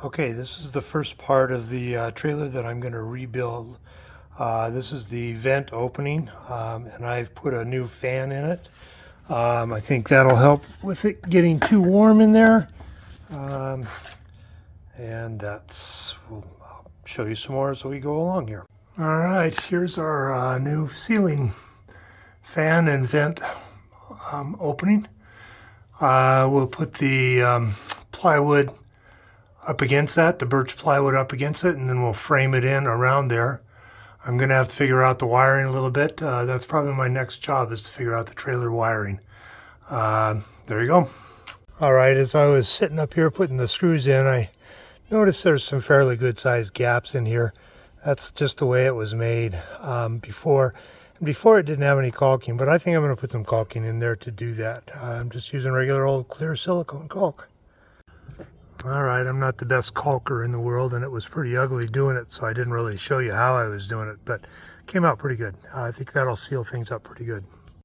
Okay, this is the first part of the trailer that I'm going to rebuild. This is the vent opening, and I've put a new fan in it. I think that'll help with it getting too warm in there. Um, and I'll show you some more as we go along here. All right, here's our new ceiling fan and vent opening. We'll put the plywood up against that, the birch plywood up against it, and then we'll frame it in around there. I'm going to have to figure out the wiring a little bit. That's probably my next job, is to figure out the trailer wiring. There you go. All right, as I was sitting up here putting the screws in, I noticed there's some fairly good sized gaps in here. That's just the way it was made before. And before it didn't have any caulking, but I think I'm going to put some caulking in there to do that. I'm just using regular old clear silicone caulk. All right, I'm not the best caulker in the world, and it was pretty ugly doing it, so I didn't really show you how I was doing it, but it came out pretty good. I think that'll seal things up pretty good.